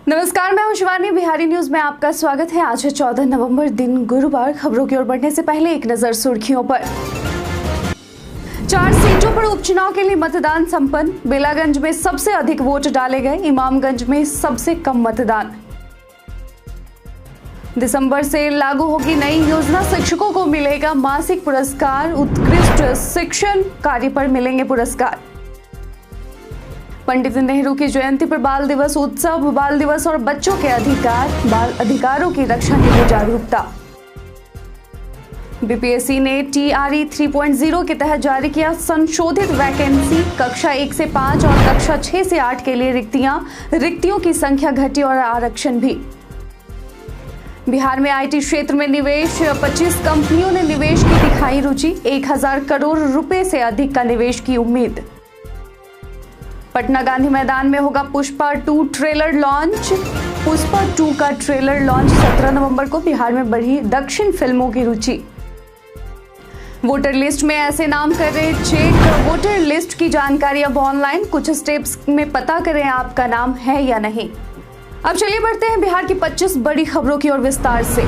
नमस्कार, मैं हूं शिवानी। बिहारी न्यूज में आपका स्वागत है। आज है 14 नवंबर, दिन गुरुवार। खबरों की ओर बढ़ने से पहले एक नजर सुर्खियों पर। 4 सीटों पर उपचुनाव के लिए मतदान संपन्न। बेलागंज में सबसे अधिक वोट डाले गए, इमामगंज में सबसे कम मतदान। दिसंबर से लागू होगी नई योजना, शिक्षकों को मिलेगा मासिक पुरस्कार। उत्कृष्ट शिक्षण कार्य पर मिलेंगे पुरस्कार। पंडित नेहरू की जयंती पर बाल दिवस उत्सव, बाल दिवस और बच्चों के अधिकार, बाल अधिकारों की रक्षा के लिए जागरूकता। बीपीएससी ने टीआरई 3.0 के तहत जारी किया संशोधित वैकेंसी। कक्षा 1 से 5 और कक्षा 6 से 8 के लिए रिक्तियों की संख्या घटी और आरक्षण भी। बिहार में आईटी क्षेत्र में निवेश, 25 कंपनियों ने निवेश की दिखाई रुचि। 1000 करोड़ रुपए से अधिक का निवेश की उम्मीद। पटना गांधी मैदान में होगा पुष्पा 2 ट्रेलर लॉन्च। पुष्पा 2 का ट्रेलर लॉन्च 17 नवंबर को। बिहार में बढ़ी दक्षिण फिल्मों की रुचि। वोटर लिस्ट में ऐसे नाम कर रहे चेक। वोटर लिस्ट की जानकारी अब ऑनलाइन। कुछ स्टेप्स में पता करें आपका नाम है या नहीं। अब चलिए बढ़ते हैं बिहार की 25 बड़ी खबरों की ओर विस्तार से।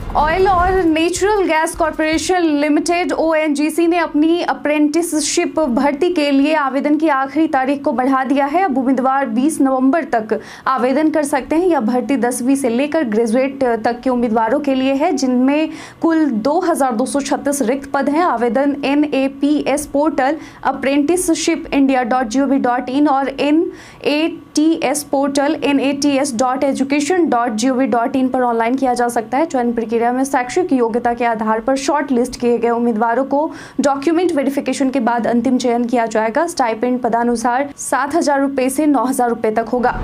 ऑयल और natural gas corporation limited ONGC ने अपनी अप्रेंटिसशिप भर्ती के लिए आवेदन की आखिरी तारीख को बढ़ा दिया है। अब उम्मीदवार 20 नवंबर तक आवेदन कर सकते हैं। यह भर्ती 10वीं से लेकर ग्रेजुएट तक के उम्मीदवारों के लिए है, जिनमें कुल 2236 रिक्त पद हैं। आवेदन NAPS पोर्टल, apprenticeshipindia.gov.in और NATS पोर्टल nats.education.gov.in पर ऑनलाइन किया जा सकता है। चयन प्रक्रिया में शैक्षिक योग्यता के आधार पर शॉर्ट लिस्ट किए गए उम्मीदवारों को डॉक्यूमेंट वेरिफिकेशन के बाद अंतिम चयन किया जाएगा। स्टाइपेंड पदानुसार 7,000 रुपए से 9,000 रुपए तक होगा।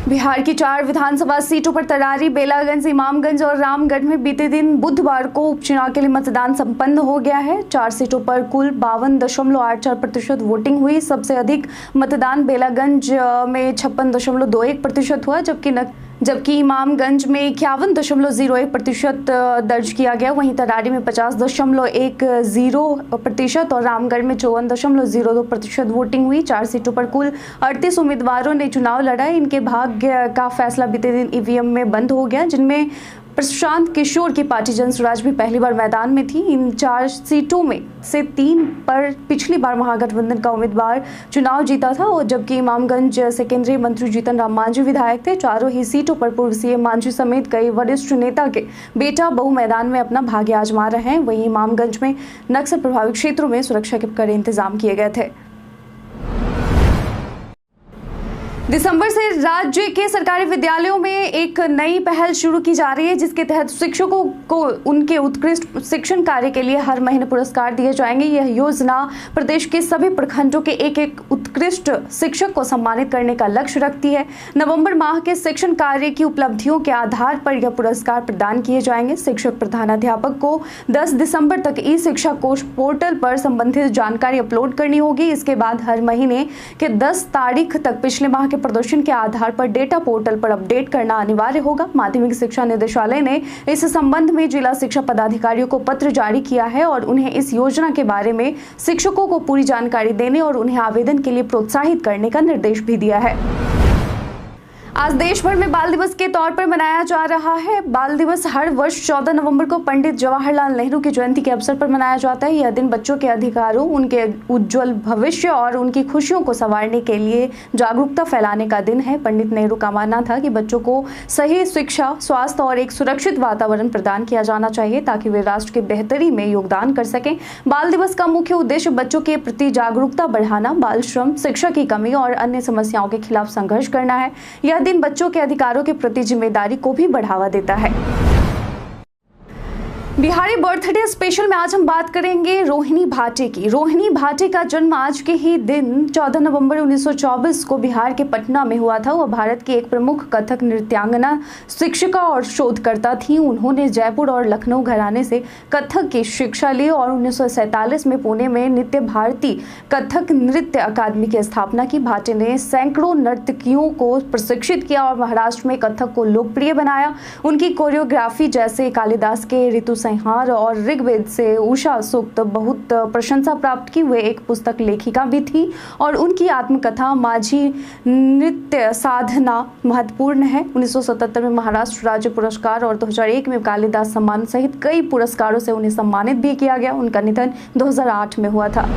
बिहार की 4 विधानसभा सीटों पर तरारी। बेलागंज, इमामगंज और रामगढ़ में बीते दिन बुधवार को उपचुनाव के लिए मतदान संपन्न हो गया है। 4 सीटों पर कुल 52.84% वोटिंग हुई। सबसे अधिक मतदान बेलागंज में 56.21% हुआ, जबकि इमामगंज में 51.01% दर्ज किया गया। वहीं तरारी में 50.10% और रामगढ़ में 54.02% वोटिंग हुई। 4 सीटों पर कुल 38 उम्मीदवारों ने चुनाव लड़ा। इनके भाग्य का फैसला बीते दिन ईवीएम में बंद हो गया, जिनमें प्रशांत किशोर की पार्टी जनसुराज भी पहली बार मैदान में थी। इन 4 सीटों में से 3 पर पिछली बार महागठबंधन का उम्मीदवार चुनाव जीता था, और जबकि इमामगंज से केंद्रीय मंत्री जीतन राम मांझी विधायक थे। चारों ही सीटों पर पूर्व सीएम मांझी समेत कई वरिष्ठ नेता के बेटा बहु मैदान में अपना भाग्य आजमा रहे हैं। वहीं इमामगंज में नक्सल प्रभावित क्षेत्रों में सुरक्षा के कड़े इंतजाम किए गए थे। दिसंबर से राज्य के सरकारी विद्यालयों में एक नई पहल शुरू की जा रही है, जिसके तहत शिक्षकों को उनके उत्कृष्ट शिक्षण कार्य के लिए हर महीने पुरस्कार दिए जाएंगे। यह योजना प्रदेश के सभी प्रखंडों के एक उत्कृष्ट शिक्षक को सम्मानित करने का लक्ष्य रखती है। नवंबर माह के शिक्षण कार्य की उपलब्धियों के आधार पर यह पुरस्कार प्रदान किए जाएंगे। शिक्षक प्रधानाध्यापक को 10 दिसंबर तक ई शिक्षा कोष पोर्टल पर संबंधित जानकारी अपलोड करनी होगी। इसके बाद हर महीने के 10 तारीख तक पिछले माह के प्रदर्शन के आधार पर डेटा पोर्टल पर अपडेट करना अनिवार्य होगा। माध्यमिक शिक्षा निदेशालय ने इस संबंध में जिला शिक्षा पदाधिकारियों को पत्र जारी किया है और उन्हें इस योजना के बारे में शिक्षकों को पूरी जानकारी देने और उन्हें आवेदन के लिए प्रोत्साहित करने का निर्देश भी दिया है। आज देश भर में बाल दिवस के तौर पर मनाया जा रहा है। बाल दिवस हर वर्ष 14 नवंबर को पंडित जवाहरलाल नेहरू की जयंती के अवसर पर मनाया जाता है। यह दिन बच्चों के अधिकारों, उनके उज्जवल भविष्य और उनकी खुशियों को संवारने के लिए जागरूकता फैलाने का दिन है। पंडित नेहरू का मानना था कि बच्चों को सही शिक्षा, स्वास्थ्य और एक सुरक्षित वातावरण प्रदान किया जाना चाहिए ताकि वे राष्ट्र की बेहतरी में योगदान कर सकें। बाल दिवस का मुख्य उद्देश्य बच्चों के प्रति जागरूकता बढ़ाना, बाल श्रम, शिक्षा की कमी और अन्य समस्याओं के खिलाफ संघर्ष करना है। यह दिन बच्चों के अधिकारों के प्रति जिम्मेदारी को भी बढ़ावा देता है। बिहारी बर्थडे स्पेशल में आज हम बात करेंगे रोहिणी भाटे की। रोहिणी भाटे का जन्म आज के ही दिन 14 नवंबर 1924 को बिहार के पटना में हुआ था। वह भारत की एक प्रमुख कथक नृत्यांगना, शिक्षिका और शोधकर्ता थी। उन्होंने जयपुर और लखनऊ घराने से कथक की शिक्षा ली और 1947 में पुणे में नित्य भारती कथक नृत्य अकादमी की स्थापना की। भाटे ने सैकड़ों नर्तकियों को प्रशिक्षित किया और महाराष्ट्र में कथक को लोकप्रिय बनाया। उनकी कोरियोग्राफी जैसे कालिदास के ऋतु संहार और ऋग्वेद से उषा सूक्त बहुत प्रशंसा प्राप्त की। वे एक पुस्तक लेखिका भी थी और उनकी आत्मकथा माझी नृत्य साधना महत्वपूर्ण है। 1977 में महाराष्ट्र राज्य पुरस्कार और 2001 में कालिदास सम्मान सहित कई पुरस्कारों से उन्हें सम्मानित भी किया गया। उनका निधन 2008 में हुआ था।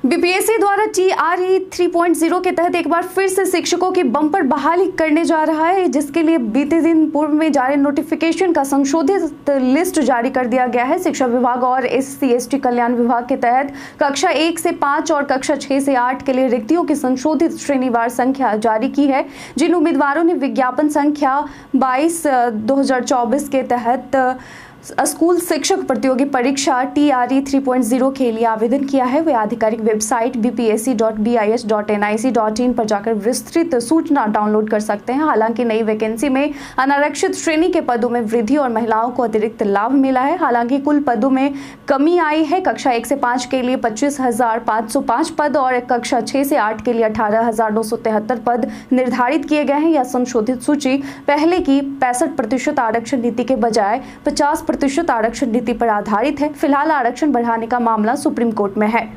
बीपीएससी द्वारा TRE 3.0 के तहत एक बार फिर से शिक्षकों की बम्पर बहाली करने जा रहा है, जिसके लिए बीते दिन पूर्व में जारी नोटिफिकेशन का संशोधित लिस्ट जारी कर दिया गया है। शिक्षा विभाग और SC/ST कल्याण विभाग के तहत कक्षा 1 से 5 और कक्षा 6 से 8 के लिए रिक्तियों की संशोधित श्रेणीवार संख्या जारी की है। जिन उम्मीदवारों ने विज्ञापन संख्या 22/2024 के तहत स्कूल शिक्षक प्रतियोगी परीक्षा TRE 3.0 के लिए आवेदन किया है, वे आधिकारिक वेबसाइट bpsc.bis.nic.in पर जाकर विस्तृत सूचना डाउनलोड कर सकते हैं। हालांकि नई वैकेंसी में अनारक्षित श्रेणी के पदों में वृद्धि और महिलाओं को अतिरिक्त लाभ मिला है। हालांकि कुल पदों में कमी आई है। कक्षा 1 से 5 के लिए 25,505 पद और कक्षा 6 से 8 के लिए 18,973 पद निर्धारित किए गए हैं। यह संशोधित सूची पहले की 65% आरक्षण नीति के बजाय 50% आरक्षण नीति पर आधारित है। फिलहाल आरक्षण बढ़ाने का मामला सुप्रीम कोर्ट में है।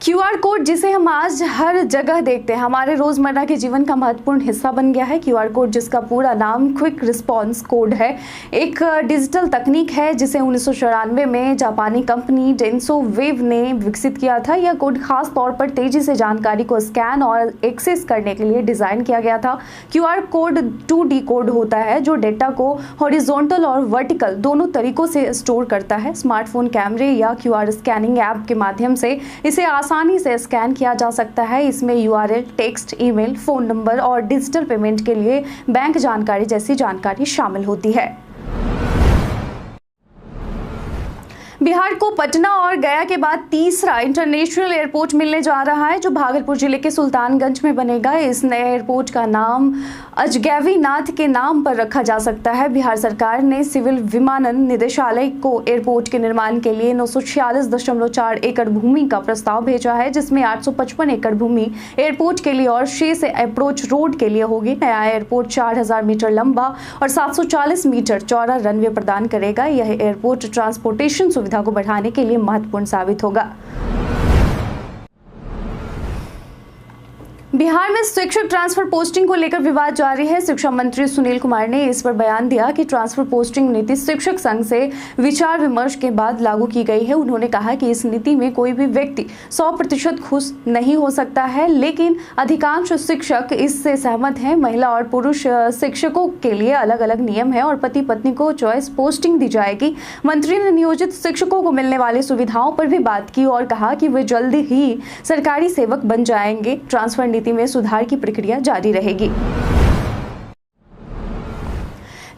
QR कोड, जिसे हम आज हर जगह देखते हैं, हमारे रोजमर्रा के जीवन का महत्वपूर्ण हिस्सा बन गया है। QR कोड, जिसका पूरा नाम क्विक रिस्पांस कोड है, एक डिजिटल तकनीक है जिसे 1994 में जापानी कंपनी डेंसोवेव ने विकसित किया था। यह कोड खास तौर पर तेजी से जानकारी को स्कैन और एक्सेस करने के लिए डिजाइन किया गया था। QR कोड 2D कोड होता है जो डेटा को हॉरिजॉन्टल और वर्टिकल दोनों तरीकों से स्टोर करता है। स्मार्टफोन कैमरे या QR स्कैनिंग ऐप के माध्यम से इसे आसानी से स्कैन किया जा सकता है। इसमें URL, text, email, phone number और डिजिटल पेमेंट के लिए बैंक जानकारी जैसी जानकारी शामिल होती है। बिहार को पटना और गया के बाद तीसरा इंटरनेशनल एयरपोर्ट मिलने जा रहा है, जो भागलपुर जिले के सुल्तानगंज में बनेगा। इस नए एयरपोर्ट का नाम अजगैबीनाथ के नाम पर रखा जा सकता है। बिहार सरकार ने सिविल विमानन निदेशालय को एयरपोर्ट के निर्माण के लिए 946.4 एकड़ भूमि का प्रस्ताव भेजा है, जिसमें 855 एकड़ भूमि एयरपोर्ट के लिए और 6 से अप्रोच रोड के लिए होगी। नया एयरपोर्ट 4000 मीटर लंबा और 740 मीटर चौड़ा रनवे प्रदान करेगा। यह एयरपोर्ट ट्रांसपोर्टेशन सुविधा को बढ़ाने के लिए महत्वपूर्ण साबित होगा। बिहार में शिक्षक ट्रांसफर पोस्टिंग को लेकर विवाद जारी है। शिक्षा मंत्री सुनील कुमार ने इस पर बयान दिया कि ट्रांसफर पोस्टिंग नीति शिक्षक संघ से विचार विमर्श के बाद लागू की गई है। उन्होंने कहा कि इस नीति में कोई भी व्यक्ति 100% खुश नहीं हो सकता है, लेकिन अधिकांश शिक्षक इससे सहमत हैं। महिला और पुरुष शिक्षकों के लिए अलग अलग नियम है और पति पत्नी को चॉइस पोस्टिंग दी जाएगी। मंत्री ने नियोजित शिक्षकों को मिलने वाली सुविधाओं पर भी बात की और कहा कि वे जल्द ही सरकारी सेवक बन जाएंगे। ट्रांसफर नीति में सुधार की प्रक्रिया जारी रहेगी।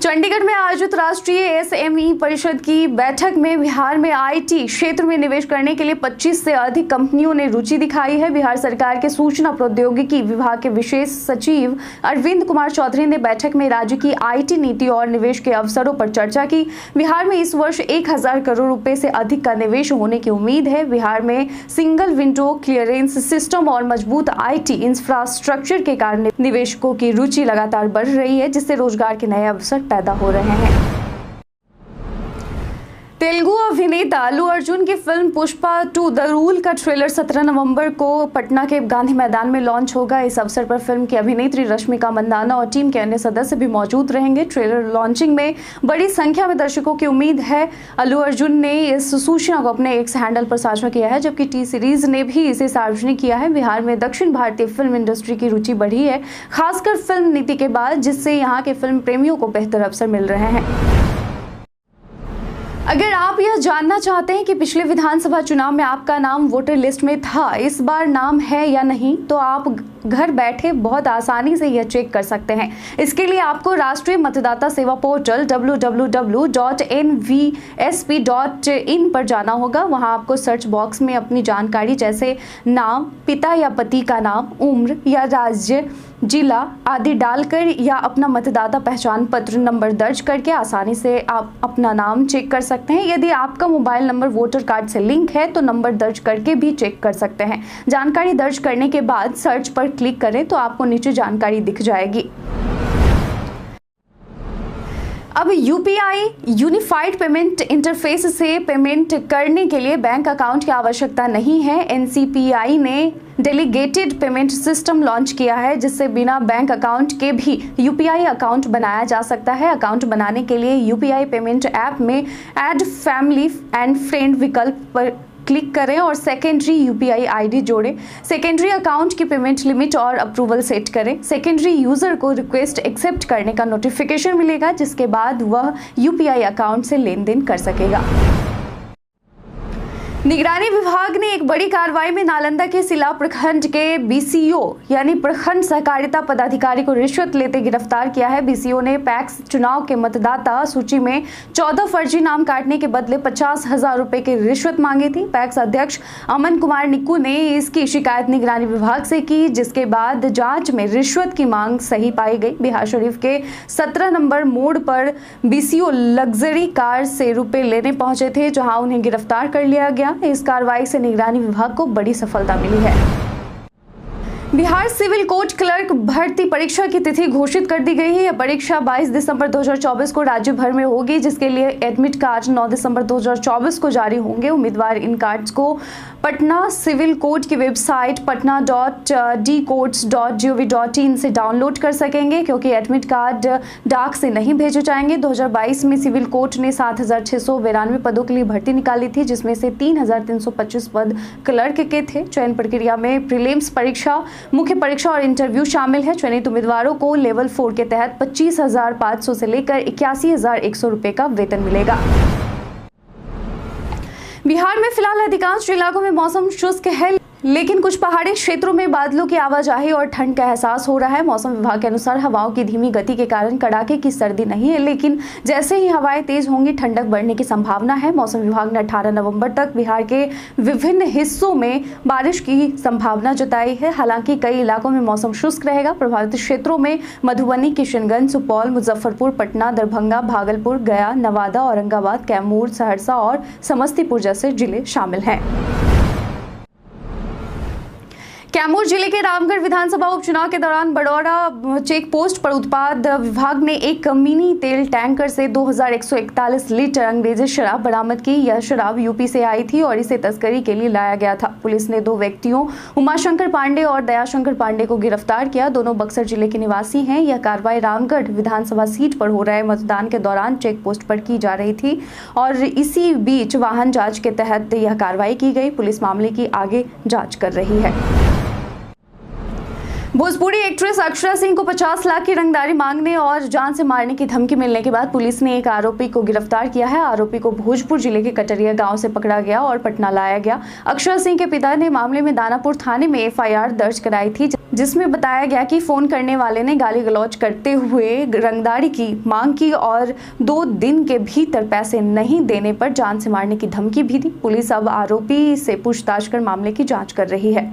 चंडीगढ़ में आयोजित राष्ट्रीय SME परिषद की बैठक में बिहार में IT क्षेत्र में निवेश करने के लिए 25 से अधिक कंपनियों ने रुचि दिखाई है। बिहार सरकार के सूचना प्रौद्योगिकी विभाग के विशेष सचिव अरविंद कुमार चौधरी ने बैठक में राज्य की IT नीति और निवेश के अवसरों पर चर्चा की। बिहार में इस वर्ष 1000 करोड़ रुपए से अधिक का निवेश होने की उम्मीद है। बिहार में सिंगल विंडो क्लियरेंस सिस्टम और मजबूत IT इंफ्रास्ट्रक्चर के कारण निवेशकों की रुचि लगातार बढ़ रही है, जिससे रोजगार के नए अवसर पैदा हो रहे हैं। तेलुगु अभिनेता अल्लू अर्जुन की फिल्म पुष्पा 2 द रूल का ट्रेलर 17 नवंबर को पटना के गांधी मैदान में लॉन्च होगा। इस अवसर पर फिल्म की अभिनेत्री रश्मिका मंदाना और टीम के अन्य सदस्य भी मौजूद रहेंगे। ट्रेलर लॉन्चिंग में बड़ी संख्या में दर्शकों की उम्मीद है। अल्लू अर्जुन ने इस सूचना को अपने एक्स हैंडल पर साझा किया है, जबकि टी सीरीज ने भी इसे सार्वजनिक किया है। बिहार में दक्षिण भारतीय फिल्म इंडस्ट्री की रुचि बढ़ी है, खासकर फिल्म नीति के बाद, जिससे यहाँ के फिल्म प्रेमियों को बेहतर अवसर मिल रहे हैं। अगर आप यह जानना चाहते हैं कि पिछले विधानसभा चुनाव में आपका नाम वोटर लिस्ट में था, इस बार नाम है या नहीं, तो आप घर बैठे बहुत आसानी से यह चेक कर सकते हैं। इसके लिए आपको राष्ट्रीय मतदाता सेवा पोर्टल www.nvsp.in पर जाना होगा। वहां आपको सर्च बॉक्स में अपनी जानकारी जैसे नाम, पिता या पति का नाम, उम्र या राज्य, जिला आदि डालकर या अपना मतदाता पहचान पत्र नंबर दर्ज करके आसानी से आप अपना नाम चेक कर सकते हैं। यदि आपका मोबाइल नंबर वोटर कार्ड से लिंक है तो नंबर दर्ज करके भी चेक कर सकते हैं। जानकारी दर्ज करने के बाद सर्च पर क्लिक करें तो आपको नीचे जानकारी दिख जाएगी। अब यूपीआई यूनिफाइड पेमेंट इंटरफेस से पेमेंट करने के लिए बैंक अकाउंट की आवश्यकता नहीं है। एनसीपीआई ने डेलीगेटेड पेमेंट सिस्टम लॉन्च किया है, जिससे बिना बैंक अकाउंट के भी यूपीआई अकाउंट बनाया जा सकता है। अकाउंट बनाने के लिए यूपीआई पेमेंट ऐप में ऐड फैमिली एंड फ्रेंड विकल्प पर क्लिक करें और सेकेंडरी यूपीआई आईडी जोड़ें। सेकेंडरी अकाउंट की पेमेंट लिमिट और अप्रूवल सेट करें। सेकेंडरी यूजर को रिक्वेस्ट एक्सेप्ट करने का नोटिफिकेशन मिलेगा, जिसके बाद वह यूपीआई अकाउंट से लेन देन कर सकेगा। निगरानी विभाग ने एक बड़ी कार्रवाई में नालंदा के सिला प्रखंड के बीसीओ यानी प्रखंड सहकारिता पदाधिकारी को रिश्वत लेते गिरफ्तार किया है। बीसीओ ने पैक्स चुनाव के मतदाता सूची में 14 फर्जी नाम काटने के बदले 50,000 रुपए की रिश्वत मांगी थी। पैक्स अध्यक्ष अमन कुमार निक्कू ने इसकी शिकायत निगरानी विभाग से की, जिसके बाद जांच में रिश्वत की मांग सही पाई गई। बिहार शरीफ के 17 नंबर मोड़ पर बीसीओ लग्जरी कार से रुपए लेने पहुंचे थे, जहां उन्हें गिरफ्तार कर लिया गया। इस कार्रवाई से निगरानी विभाग को बड़ी सफलता मिली है। बिहार सिविल कोर्ट क्लर्क भर्ती परीक्षा की तिथि घोषित कर दी गई है। यह परीक्षा 22 दिसंबर 2024 को राज्य भर में होगी, जिसके लिए एडमिट कार्ड 9 दिसंबर 2024 को जारी होंगे। उम्मीदवार इन कार्ड्स को पटना सिविल कोर्ट की वेबसाइट patna.dcourts.gov.in से डाउनलोड कर सकेंगे, क्योंकि एडमिट कार्ड डाक से नहीं भेजे जाएंगे। 2022 में सिविल कोर्ट ने 7,692 पदों के लिए भर्ती निकाली थी, जिसमें से 3,325 पद क्लर्क के थे। चयन प्रक्रिया में प्रीलिम्स परीक्षा, मुख्य परीक्षा और इंटरव्यू शामिल है। चयनित उम्मीदवारों को लेवल 4 के तहत 25,500 से लेकर 81,100 रुपए का वेतन मिलेगा। बिहार में फिलहाल अधिकांश इलाकों में मौसम शुष्क है, लेकिन कुछ पहाड़ी क्षेत्रों में बादलों की आवाजाही और ठंड का एहसास हो रहा है। मौसम विभाग के अनुसार हवाओं की धीमी गति के कारण कड़ाके की सर्दी नहीं है, लेकिन जैसे ही हवाएं तेज होंगी ठंडक बढ़ने की संभावना है। मौसम विभाग ने 18 नवंबर तक बिहार के विभिन्न हिस्सों में बारिश की संभावना जताई है। हालांकि कई इलाकों में मौसम शुष्क रहेगा। प्रभावित क्षेत्रों में मधुबनी, किशनगंज, सुपौल, मुजफ्फरपुर, पटना, दरभंगा, भागलपुर, गया, नवादा, औरंगाबाद, कैमूर, सहरसा और समस्तीपुर जैसे जिले शामिल हैं। कैमूर जिले के रामगढ़ विधानसभा उपचुनाव के दौरान बड़ौरा चेक पोस्ट पर उत्पाद विभाग ने एक मिनी तेल टैंकर से 2,141 लीटर अंग्रेजी शराब बरामद की। यह शराब यूपी से आई थी और इसे तस्करी के लिए लाया गया था। पुलिस ने 2 व्यक्तियों उमाशंकर पांडे और दयाशंकर पांडे को गिरफ्तार किया। दोनों बक्सर जिले के निवासी हैं। यह कार्रवाई रामगढ़ विधानसभा सीट पर हो रहे मतदान के दौरान चेक पोस्ट पर की जा रही थी और इसी बीच वाहन जांच के तहत यह कार्रवाई की गई। पुलिस मामले की आगे जांच कर रही है। भोजपुरी एक्ट्रेस अक्षरा सिंह को 50 लाख की रंगदारी मांगने और जान से मारने की धमकी मिलने के बाद पुलिस ने एक आरोपी को गिरफ्तार किया है। आरोपी को भोजपुर जिले के कटरिया गांव से पकड़ा गया और पटना लाया गया। अक्षरा सिंह के पिता ने मामले में दानापुर थाने में एफआईआर दर्ज कराई थी, जिसमें बताया गया कि फोन करने वाले ने गाली गलौज करते हुए रंगदारी की मांग की और 2 दिन के भीतर पैसे नहीं देने पर जान से मारने की धमकी भी दी। पुलिस अब आरोपी से पूछताछ कर मामले की जाँच कर रही है।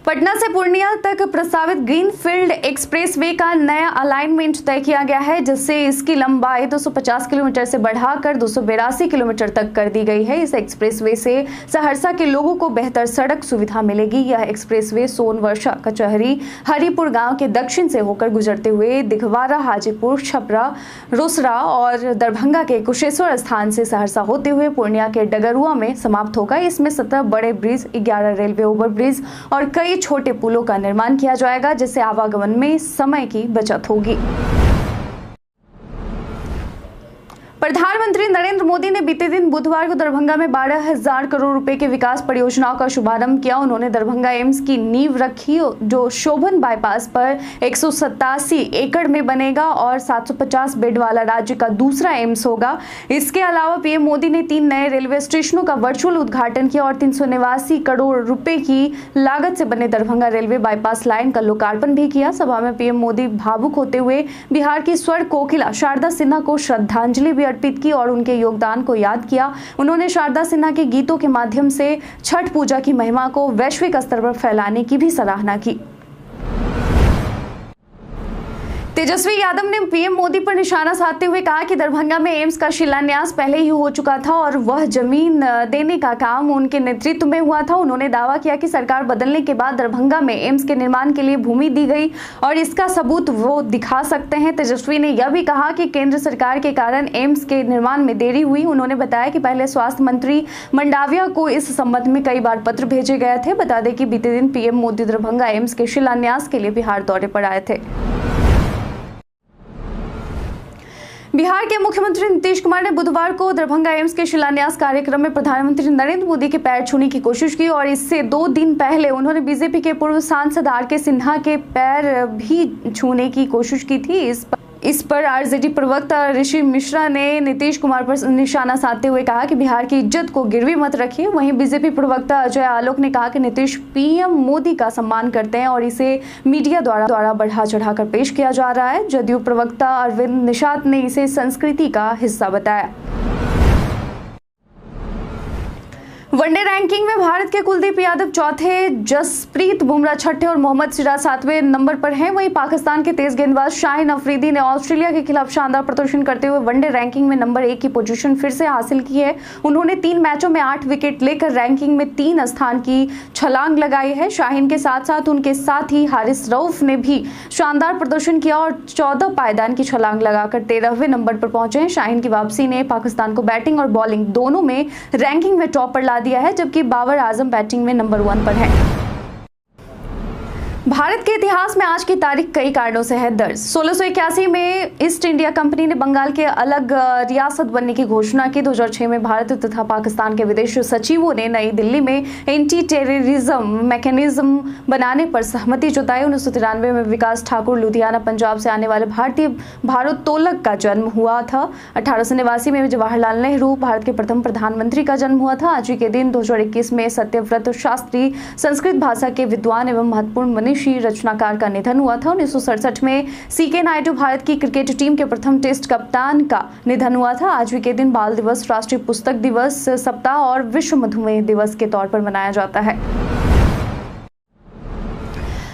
पटना से पूर्णिया तक प्रस्तावित ग्रीनफील्ड एक्सप्रेसवे का नया अलाइनमेंट तय किया गया है, जिससे इसकी लंबाई 250 किलोमीटर से बढ़ाकर 282 किलोमीटर तक कर दी गई है। इस एक्सप्रेसवे से सहरसा के लोगों को बेहतर सड़क सुविधा मिलेगी। यह एक्सप्रेसवे सोनवर्षा, कचहरी, हरिपुर गांव के दक्षिण से होकर गुजरते हुए दिघवारा, हाजीपुर, छपरा, रोसड़ा और दरभंगा के कुशेश्वर स्थान से सहरसा होते हुए पूर्णिया के डगरुआ में समाप्त होगा। इसमें 17 बड़े ब्रिज, 11 रेलवे ओवरब्रिज और कई छोटे पुलों का निर्माण किया जाएगा, जिससे आवागमन में समय की बचत होगी। प्रधानमंत्री नरेंद्र मोदी ने बीते दिन बुधवार को दरभंगा में 12,000 करोड़ रुपए के विकास परियोजनाओं का शुभारंभ किया। उन्होंने दरभंगा एम्स की नींव रखी, जो शोभन बाईपास पर 187 एकड़ में बनेगा और 750 बेड वाला राज्य का दूसरा एम्स होगा। इसके अलावा पीएम मोदी ने 3 नए रेलवे स्टेशनों का वर्चुअल उद्घाटन किया और 389 करोड़ रुपए की लागत से बने दरभंगा रेलवे बाईपास लाइन का लोकार्पण भी किया। सभा में पीएम मोदी भावुक होते हुए बिहार की स्वर कोकिला शारदा सिन्हा को श्रद्धांजलि भी अर्पित की और उनके योगदान को याद किया। उन्होंने शारदा सिन्हा के गीतों के माध्यम से छठ पूजा की महिमा को वैश्विक स्तर पर फैलाने की भी सराहना की। तेजस्वी यादव ने पीएम मोदी पर निशाना साधते हुए कहा कि दरभंगा में एम्स का शिलान्यास पहले ही हो चुका था और वह जमीन देने का काम उनके नेतृत्व में हुआ था। उन्होंने दावा किया कि सरकार बदलने के बाद दरभंगा में एम्स के निर्माण के लिए भूमि दी गई और इसका सबूत वो दिखा सकते हैं। तेजस्वी ने यह भी कहा कि केंद्र सरकार के कारण एम्स के निर्माण में देरी हुई। उन्होंने बताया कि पहले स्वास्थ्य मंत्री मंडाविया को इस संबंध में कई बार पत्र भेजे गए थे। बता दें कि बीते दिन पीएम मोदी दरभंगा एम्स के शिलान्यास के लिए बिहार दौरे पर आए थे। बिहार के मुख्यमंत्री नीतीश कुमार ने बुधवार को दरभंगा एम्स के शिलान्यास कार्यक्रम में प्रधानमंत्री नरेंद्र मोदी के पैर छूने की कोशिश की और इससे 2 दिन पहले उन्होंने बीजेपी के पूर्व सांसद आर.के. सिन्हा के पैर भी छूने की कोशिश की थी। इस पर आरजेडी प्रवक्ता ऋषि मिश्रा ने नीतीश कुमार पर निशाना साधते हुए कहा कि बिहार की इज्जत को गिरवी मत रखिए। वहीं बीजेपी प्रवक्ता अजय आलोक ने कहा कि नीतीश पीएम मोदी का सम्मान करते हैं और इसे मीडिया द्वारा बढ़ा चढ़ाकर पेश किया जा रहा है। जदयू प्रवक्ता अरविंद निषाद ने इसे संस्कृति का हिस्सा बताया। वनडे रैंकिंग में भारत के कुलदीप यादव चौथे, जसप्रीत बुमराह छठे और मोहम्मद सिराज 7वें नंबर पर हैं। वहीं पाकिस्तान के तेज गेंदबाज शाहिन अफरीदी ने ऑस्ट्रेलिया के खिलाफ शानदार प्रदर्शन करते हुए वनडे रैंकिंग में नंबर 1 की पोजीशन फिर से हासिल की है। उन्होंने 3 मैचों में 8 विकेट लेकर रैंकिंग में 3 स्थान की छलांग लगाई है। शाहिन के साथ साथ उनके साथी हारिस रऊफ ने भी शानदार प्रदर्शन किया और 14 पायदान की छलांग लगाकर 13वें नंबर पर पहुंचे हैं। शाहिन की वापसी ने पाकिस्तान को बैटिंग और बॉलिंग दोनों में रैंकिंग में टॉप पर ला दिया है, जबकि बाबर आजम बैटिंग में नंबर 1 पर है। भारत के इतिहास में आज की तारीख कई कारणों से है दर्ज। 1681 में ईस्ट इंडिया कंपनी ने बंगाल के अलग रियासत बनने की घोषणा की। 2006 में भारत तथा पाकिस्तान के विदेश सचिवों ने नई दिल्ली में एंटी टेररिज्म मैकेनिज्म बनाने पर सहमति जताई। 1993 में विकास ठाकुर लुधियाना पंजाब से आने वाले भारतीय भारोत्तोलक का जन्म हुआ था। 1889 में जवाहरलाल नेहरू भारत के प्रथम प्रधानमंत्री का जन्म हुआ था। आज के दिन 2021 में सत्यव्रत शास्त्री संस्कृत भाषा के विद्वान एवं महत्वपूर्ण मनीषी रचनाकार का निधन हुआ था। 1967 में सीके नायडू भारत की क्रिकेट टीम के प्रथम टेस्ट कप्तान का निधन हुआ था। आज के दिन बाल दिवस, राष्ट्रीय पुस्तक दिवस, सप्ताह और विश्व मधुमेह दिवस के तौर पर मनाया जाता है।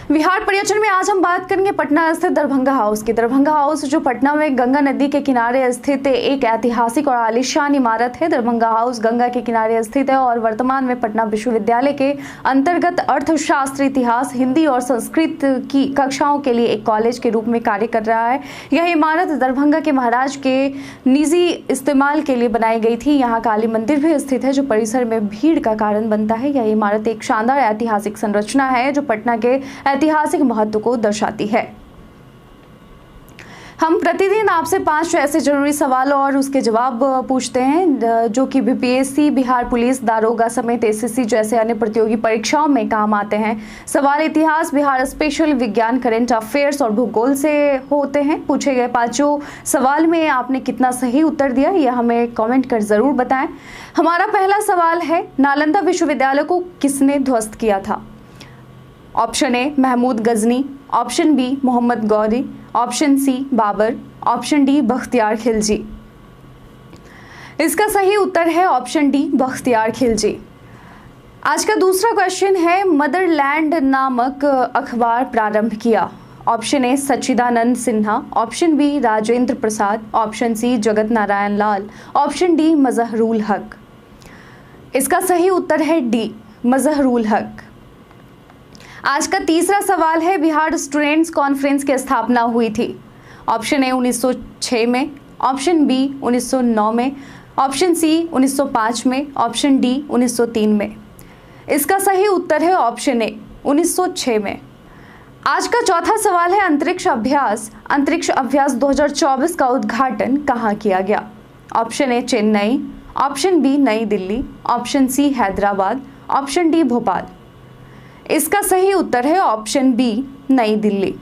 बिहार पर्यटन में आज हम बात करेंगे पटना स्थित दरभंगा हाउस की। दरभंगा हाउस जो पटना में गंगा नदी के किनारे स्थित एक ऐतिहासिक और आलीशान इमारत है। दरभंगा हाउस गंगा के किनारे स्थित है और वर्तमान में पटना विश्वविद्यालय के अंतर्गत अर्थशास्त्र, इतिहास, हिंदी और संस्कृत की कक्षाओं के लिए एक कॉलेज के रूप में कार्य कर रहा है। यह इमारत दरभंगा के महाराज के निजी इस्तेमाल के लिए बनाई गई थी। यहाँ काली मंदिर भी स्थित है जो परिसर में भीड़ का कारण बनता है। यह इमारत एक शानदार ऐतिहासिक संरचना है जो पटना के ऐतिहासिक महत्व को दर्शाती है। हम प्रतिदिन आपसे 5 ऐसे जरूरी सवाल और उसके जवाब पूछते हैं जो कि बीपीएससी, बिहार पुलिस, दारोगा समेत एसएससी जैसे अन्य प्रतियोगी परीक्षाओं में काम आते हैं। सवाल इतिहास, बिहार स्पेशल, विज्ञान, करंट अफेयर्स और भूगोल से होते हैं। पूछे गए 5 सवाल में आपने कितना सही उत्तर दिया यह हमें कमेंट कर जरूर बताएं। हमारा पहला सवाल है, नालंदा विश्वविद्यालय को किसने ध्वस्त किया था? Option A Mahmud Ghazni, option B Mohammad Ghori, option C Babur, option D Bakhtiyar Khilji. इसका सही उत्तर है ऑप्शन डी बख्तियार खिलजी। आज का दूसरा क्वेश्चन है, मदरलैंड नामक अखबार प्रारंभ किया? Option A Sachchidananda Sinha, option B Rajendra Prasad, option C Jagat Narayan Lal, option D Mazharul Haque. इसका सही उत्तर है डी मजहरुल हक। आज का तीसरा सवाल है, बिहार स्टूडेंट्स कॉन्फ्रेंस की स्थापना हुई थी? ऑप्शन ए 1906 में, ऑप्शन बी 1909 में, ऑप्शन सी 1905 में, ऑप्शन डी 1903 में। इसका सही उत्तर है ऑप्शन ए 1906 में। आज का चौथा सवाल है, अंतरिक्ष अभ्यास 2024 का उद्घाटन कहाँ किया गया? Option A Chennai, option B New Delhi, option C Hyderabad, option D Bhopal. इसका सही उत्तर है ऑप्शन बी नई दिल्ली।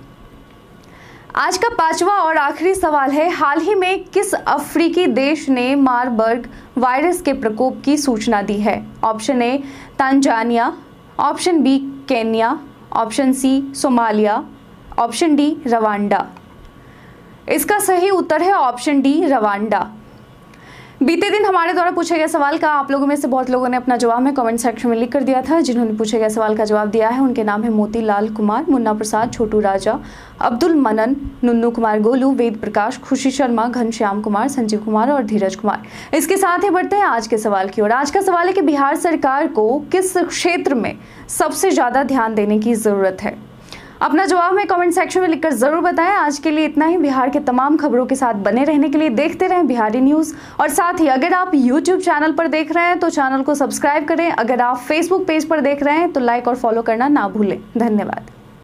आज का पांचवा और आखिरी सवाल है, हाल ही में किस अफ्रीकी देश ने मारबर्ग वायरस के प्रकोप की सूचना दी है? Option A Tanzania, option B Kenya, option C Somalia, option D Rwanda. इसका सही उत्तर है ऑप्शन डी रवांडा। बीते दिन हमारे द्वारा पूछे गए सवाल का आप लोगों में से बहुत लोगों ने अपना जवाब में कमेंट सेक्शन में लिख कर दिया था। जिन्होंने पूछे गए सवाल का जवाब दिया है उनके नाम है मोतीलाल कुमार, मुन्ना प्रसाद, छोटू राजा, अब्दुल मनन, नुन्नू कुमार गोलू, वेद प्रकाश, खुशी शर्मा, घनश्याम कुमार, संजीव कुमार और धीरज कुमार। इसके साथ ही बढ़ते हैं आज के सवाल की ओर। आज का सवाल है कि बिहार सरकार को किस क्षेत्र में सबसे ज्यादा ध्यान देने की जरूरत है। अपना जवाब में कमेंट सेक्शन में लिखकर जरूर बताएं। आज के लिए इतना ही। बिहार के तमाम खबरों के साथ बने रहने के लिए देखते रहें बिहारी न्यूज़। और साथ ही अगर आप YouTube चैनल पर देख रहे हैं तो चैनल को सब्सक्राइब करें। अगर आप Facebook पेज पर देख रहे हैं तो लाइक और फॉलो करना ना भूलें। धन्यवाद।